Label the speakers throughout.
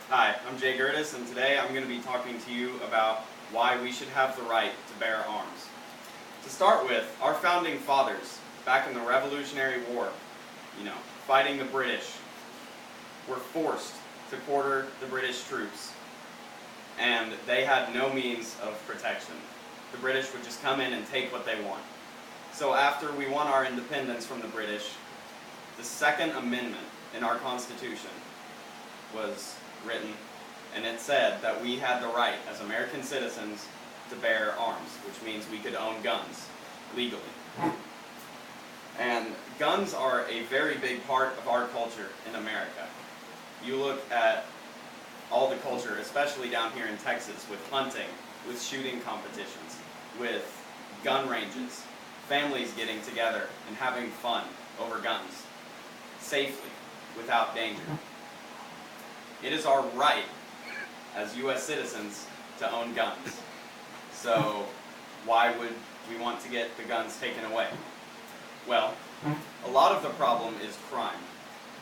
Speaker 1: Hi, I'm Gerdes, and today I'm going to be talking to you about why we should have the right to bear arms. To start with, our founding fathers, back in the Revolutionary War, fighting the British, were forced to quarter the British troops, and they had no means of protection. The British would just come in and take what they want. So after we won our independence from the British, the Second Amendment in our Constitution was written, and it said that we had the right as American citizens to bear arms, which means we could own guns legally. And guns are a very big part of our culture in America. You look at all the culture, especially down here in Texas, with hunting, with shooting competitions, with gun ranges, families getting together and having fun over guns, safely, without danger. It is our right as U.S. citizens to own guns. So why would we want to get the guns taken away? Well, a lot of the problem is crime.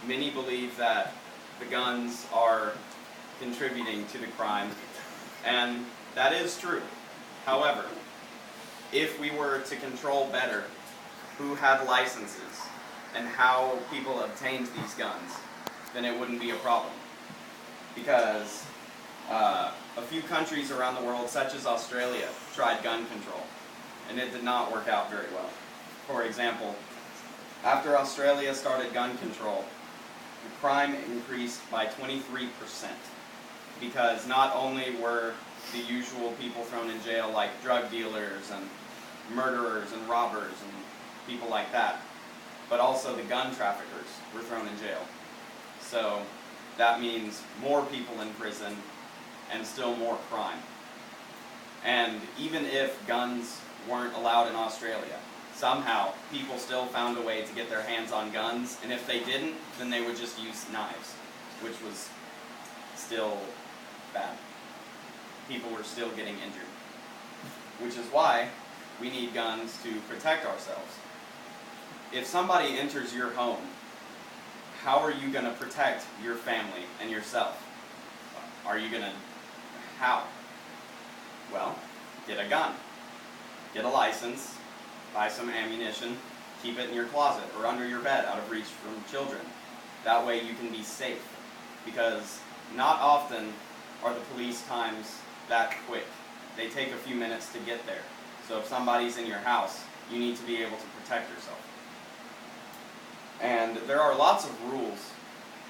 Speaker 1: Many believe that the guns are contributing to the crime, and that is true. However, if we were to control better who had licenses and how people obtained these guns, then it wouldn't be a problem. Because a few countries around the world, such as Australia, tried gun control, and it did not work out very well. For example, after Australia started gun control, the crime increased by 23%, because not only were the usual people thrown in jail, like drug dealers and murderers and robbers and people like that, but also the gun traffickers were thrown in jail. So that means more people in prison and still more crime. And even if guns weren't allowed in Australia, somehow people still found a way to get their hands on guns, and if they didn't, then they would just use knives, which was still bad. People were still getting injured. Which is why we need guns to protect ourselves. If somebody enters your home, how are you going to protect your family and yourself? How? Well, get a gun. Get a license, buy some ammunition, keep it in your closet or under your bed out of reach from children. That way you can be safe, because not often are the police times that quick. They take a few minutes to get there. So if somebody's in your house, you need to be able to protect yourself. And there are lots of rules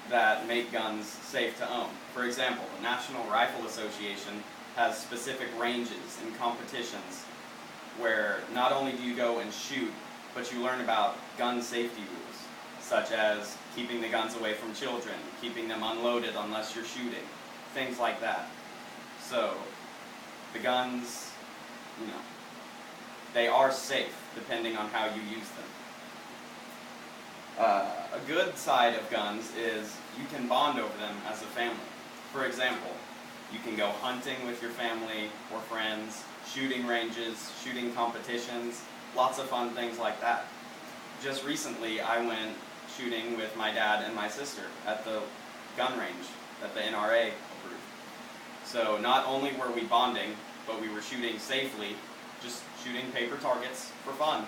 Speaker 1: that make guns safe to own. For example, the National Rifle Association has specific ranges and competitions where not only do you go and shoot, but you learn about gun safety rules, such as keeping the guns away from children, keeping them unloaded unless you're shooting, things like that. So the guns, they are safe depending on how you use them. A good side of guns is you can bond over them as a family. For example, you can go hunting with your family or friends, shooting ranges, shooting competitions, lots of fun things like that. Just recently, I went shooting with my dad and my sister at the gun range that the NRA approved. So not only were we bonding, but we were shooting safely, just shooting paper targets for fun,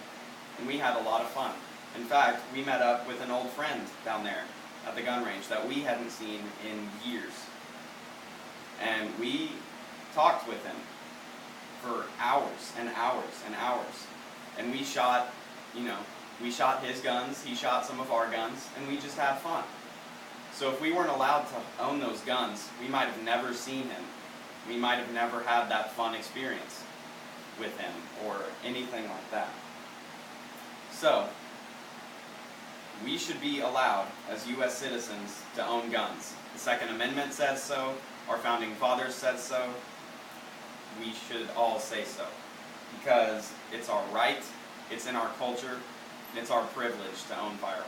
Speaker 1: and we had a lot of fun. In fact, we met up with an old friend down there at the gun range that we hadn't seen in years. And we talked with him for hours and hours and hours. And we shot his guns, he shot some of our guns, and we just had fun. So if we weren't allowed to own those guns, we might have never seen him. We might have never had that fun experience with him or anything like that. So we should be allowed as U.S. citizens to own guns. The Second Amendment says so, our founding fathers said so, we should all say so. Because it's our right, it's in our culture, and it's our privilege to own firearms.